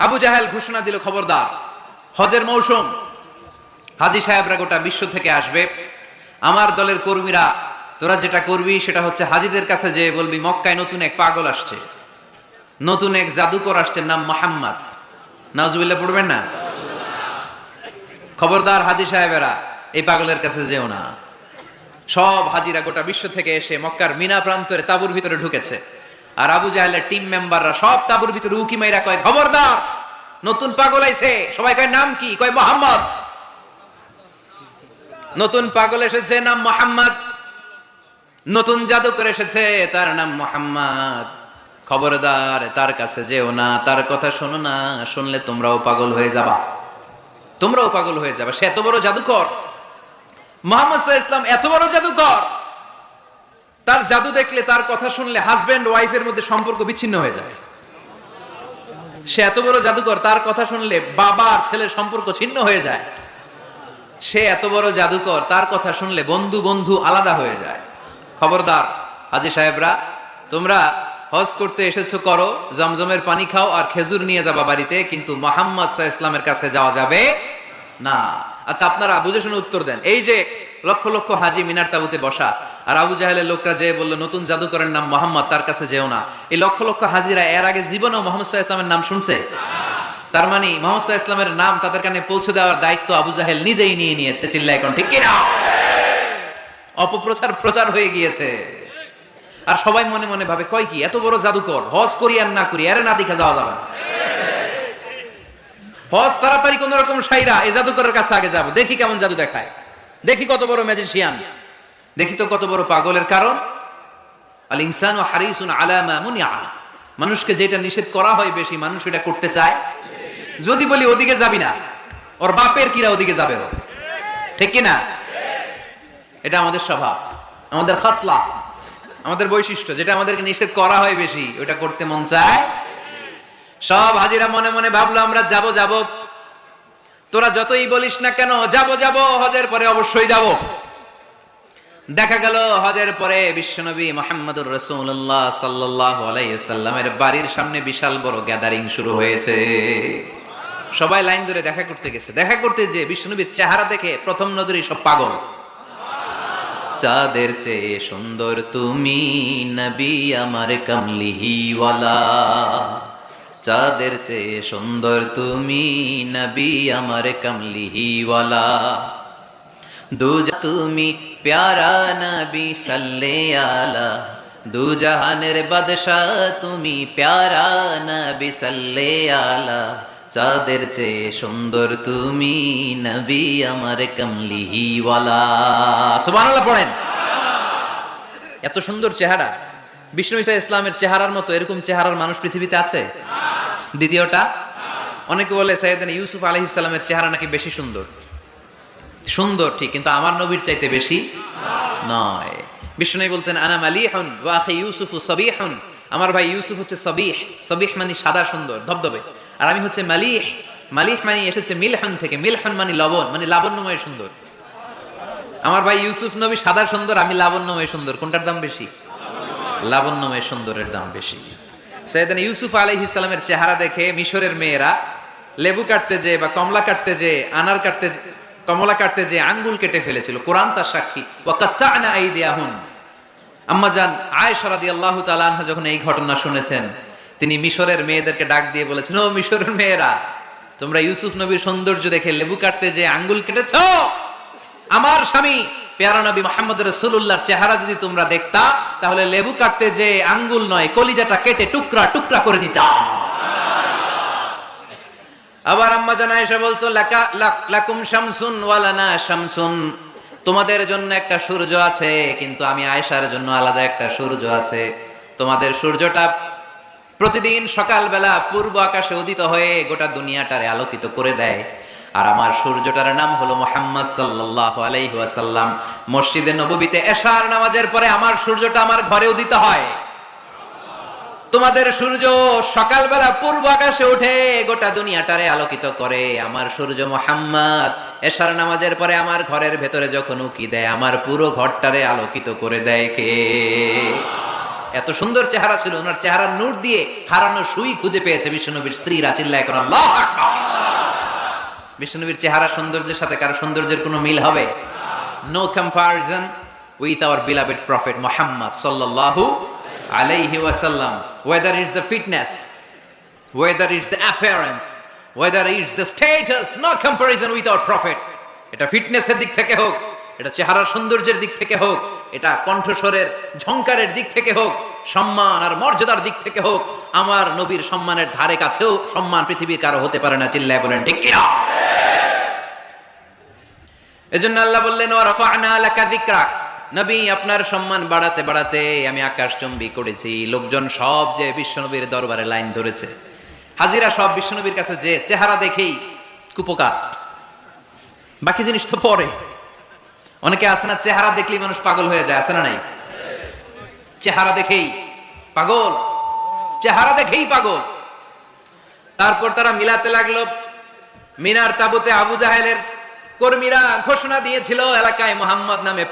আবু জাহেল ঘোষণা দিল, খবরদার, হজের মৌসুম, হাজী সাহেবরা গোটা বিশ্ব থেকে আসবে, আমার দলের কর্মীরা তোরা যেটা করবি সেটা হচ্ছে হাজীদের কাছে যে বলবি মক্কায় নতুন এক পাগল আসছে, নতুন এক জাদুকর আসছে, নাম মুহাম্মদ। নাউজুবিল্লাহ পড়বেন না? খবরদার হাজী সাহেবেরা, এই পাগলের কাছে যেও না। সব হাজিরা গোটা বিশ্ব থেকে এসে মক্কার মিনা প্রান্তরে তাঁবুর ভিতরে ঢুকেছে, আর আবু জাহেলের টিম মেম্বাররা সব তাঁবুর ভিতরে উকি মাইরা কয়, খবরদার, নতুন পাগল আইছে। সবাই কয়, নাম কি? কয়, মুহাম্মদ। নতুন পাগল এসেছে, নাম মুহাম্মদ। নতুন জাদুকর এসেছে, তার নাম মুহাম্মদ। খবরদার, তার কাছে যেও না, তার কথা শোনো না, শুনলে তোমরাও পাগল হয়ে যাবা, তোমরাও পাগল হয়ে যাবে। সে এত বড় জাদুকর, মুহাম্মদ সাল্লাল্লাহু আলাইহি ওয়াসাল্লাম এত বড় জাদুকর, তার জাদু দেখলে, তার কথা শুনলে হাজবেন্ড ওয়াইফের মধ্যে সম্পর্ক বিচ্ছিন্ন হয়ে যায়। সে এত বড় জাদুকর, তার কথা শুনলে বাবা আর ছেলের সম্পর্ক ছিন্ন হয়ে যায়। সে এত বড় জাদুকর, তার কথা শুনলে বন্ধু বন্ধু আলাদা হয়ে যায়। খবরদার হাজী সাহেবরা, তোমরা হজ করতে এসেছো, করো, জমজমের পানি খাও আর খেজুর নিয়ে যাবা বাড়িতে, কিন্তু মুহাম্মদ সাল্লাল্লাহু আলাইহি ওয়াসাল্লামের কাছে যাওয়া যাবে না। আচ্ছা, আপনারা বুঝে শুনে উত্তর দেন। এই যে লক্ষ লক্ষ হাজী মিনার তাঁবুতে বসা, আর আবু জাহেলের লোকটা যে বলল নতুন জাদুকরের নাম মুহাম্মদ, তার কাছে যেও না, এই লক্ষ লক্ষ হাজীরা এর আগে জীবনেও মুহাম্মদ সাল্লাল্লাহু আলাইহি ওয়াসাল্লামের নাম শুনছে? তার মানে মুহাম্মদ সাল্লাল্লাহু আলাইহি ওয়াসাল্লামের নাম তাদের কানে পৌঁছে দেওয়ার দায়িত্ব আবু জাহেল নিজেই নিয়ে নিয়েছে। চিল্লায় এখন ঠিক কিনা? অপপ্রচার প্রচার হয়ে গিয়েছে। আর সবাই মনে মনে ভাবে, কয় কি, এত বড় জাদুকর, হজ করি আর না করি, আরে না দেখে যাওয়া যাবে না। হজ তাড়াতাড়ি কোন রকম সাইরা এই জাদুকরের কাছে আগে যাব, দেখি কেমন জাদু দেখায়, দেখি কত বড় ম্যাজিশিয়ান, দেখি তো কত বড় পাগলের। কারণ আল ইনসানু হারিসুন আলা মা মুনিআ, মানুষকে যেটা নিষেধ করা হয় বেশি, মানুষ এটা করতে চায়। যদি বলি ওদিকে যাবি না, ওর বাপের কিরা ওদিকে যাবে ও, ঠিক কি না? এটা আমাদের স্বভাব, আমাদের খাসলা, আমাদের বৈশিষ্ট্য, যেটা আমাদেরকে নিষেধ করা হয় বেশি, ওটা করতে মন চায়। সব হাজিরা মনে মনে ভাবলো, আমরা যাব যাব, তোরা যতই বলিস না কেন, যাব যাব, হজের পরে অবশ্যই যাব। দেখা গেল হজের পরে বিশ্বনবী মুহাম্মদুর রাসূলুল্লাহ সাল্লাল্লাহু আলাইহি ওয়াসাল্লামের বাড়ির সামনে বিশাল বড় গ্যাদারিং শুরু হয়েছে। সবাই লাইন ধরে দেখা করতে গেছে। দেখা করতে যে বিশ্বনবীর চেহারা দেখে প্রথম নজরেই সব পাগল। চাঁদের চেয়ে সুন্দর তুমি নবী আমার কামলিওয়ালা, চাঁদের চেয়ে সুন্দর তুমি নবী আমার কামলিওয়ালা, তুমি প্যারা নবী সাল্লে আলা, দু জাহানের বাদশাহ তুমি প্যারা নবী সাল্লে আলা, চাঁদের চেয়ে সুন্দর তুমি নবী আমার কামলিওয়ালা। সুবহানাল্লাহ পড়েন। এত সুন্দর চেহারা, বিষ্ণু ঈসা ইসলামের চেহারার মতো এরকম চেহারার মানুষ পৃথিবীতে আছে? দ্বিতীয়টা, অনেকে বলে সাইয়েদনা ইউসুফ আলাইহিস সালামের চেহারা নাকি বেশি সুন্দর। সুন্দর ঠিক, কিন্তু আমার নবীর চাইতে বেশি নয়। বিষ্ণু বলতেন, আনা মালিহুন ওয়া আখি ইউসুফু সাবিহুন, আমার ভাই ইউসুফ হচ্ছে সাবিহ, সাবিহ মানে সাদা সুন্দর ধবধবে, আর আমি হচ্ছে মালিহ, মালিহ মানে এসেছে মিলহন থেকে, মিলহন মানে লবণ, মানে লাবণ্যময় সুন্দর। আমার ভাই ইউসুফ নবী সাদা সুন্দর, আমি লাবণ্যময় সুন্দর, কোনটার দাম বেশি? লাবণ্যময় সুন্দরের দাম বেশি। সাইয়েদনা ইউসুফ আলাইহিস সালামের চেহারা দেখে মিশরের মেয়েরা লেবু কাটতে যে বা কমলা কাটতে যে, আনার কাটতে, কমলা কাটতে যে আঙ্গুল কেটে ফেলেছিল, কোরআন তার সাক্ষী। ওয়া কাত্তা'না আইদিয়াহুন, আম্মা জান আয়েশা রাদিয়াল্লাহু তাআলা আনহা যখন এই ঘটনা শুনেছেন, তিনি মিশরের মেয়েদেরকে ডাক দিয়ে বলেছেন, ও মিশরের মেয়েরা, তোমরা ইউসুফ নবীর সৌন্দর্য দেখে লেবু কাটতে যে আঙ্গুল কেটেছো, আমার স্বামী প্যারা নবী মুহাম্মদ রাসূলুল্লাহর চেহারা যদি তোমরা দেখতা, তাহলে লেবু কাটতে যে আঙ্গুল নয়, কলিজাটা কেটে টুকরা টুকরা করে দিতা। আবার আম্মা জান আয়েশা বলতো, লাকুম শামসুন ওয়া লানা শামসুন, তোমাদের জন্য একটা সূর্য আছে, কিন্তু আমি আয়েশার জন্য আলাদা একটা সূর্য আছে। তোমাদের সূর্যটা প্রতিদিন সকালবেলা পূর্ব আকাশে উদিত হয়ে গোটা দুনিয়াটারে আলোকিত করে দেয়, আর আমার সূর্যটার নাম হলো মুহাম্মদ সাল্লাল্লাহু আলাইহি ওয়াসাল্লাম। মসজিদে নববীতে এশার নামাজের পরে আমার সূর্যটা আমার ঘরে উদিত হয়। তোমাদের সূর্য সকালবেলা পূর্ব আকাশে উঠে গোটা দুনিয়াটারে আলোকিত করে, আমার সূর্য মুহাম্মদ এশার নামাজের পরে আমার ঘরের ভেতরে যখন উকি দেয়, আমার পুরো ঘরটারে আলোকিত করে দেয় কে? এত সুন্দর চেহারা ছিল, ওনার চেহারার নূর দিয়ে হারানো সুই খুঁজে পেয়েছে বিশ্বনবীর স্ত্রীরা। চিল্লায় কোন আল্লাহু আকবার। বিশ্বনবীর চেহারা সৌন্দর্যের সাথে কারো সৌন্দর্যের কোনো মিল হবে? No comparison with our beloved prophet Muhammad সাল্লাল্লাহু আলাইহি ওয়াসাল্লাম। Whether it's the fitness, whether it's the appearance, whether it's the status, no comparison with our prophet. এটা ফিটনেসের দিক থেকে হোক, এটা চেহারার সৌন্দর্যের দিক থেকে হোক, এটা কণ্ঠস্বরের ঝংকারের দিক থেকে হোক, সম্মান আর মর্যাদার দিক থেকে হোক, আমার নবীর সম্মানের ধারে কাছেও সম্মান পৃথিবীর কারো হতে পারে না। চিল্লায় বলেন ঠিক কি না? এজন্য আল্লাহ বললেন ওয়া রাফা'না লাকা যিকরাক, নবী আপনার সম্মান বাড়াতে বাড়াতে আমি আকাশচুম্বী করেছি। লোকজন সব যে বিশ্বনবীর দরবারে লাইন ধরেছে, হাজিরা সব বিশ্বনবীর কাছে, যে চেহারা দেখেই কুপকার, বাকি জিনিস তো পরে। অনেকে আছে না, চেহারা দেখলেই মানুষ পাগল হয়ে যায়, আছে না নাই? চেহারা দেখেই পাগল, চেহারা দেখেই পাগল। তারপর তারা মিলাতে লাগলো। মিনার তাবুতে আবু জাহেলের কর্মীরা ঘোষণা দিয়েছিল এলাকায় মুহাম্মদ নামে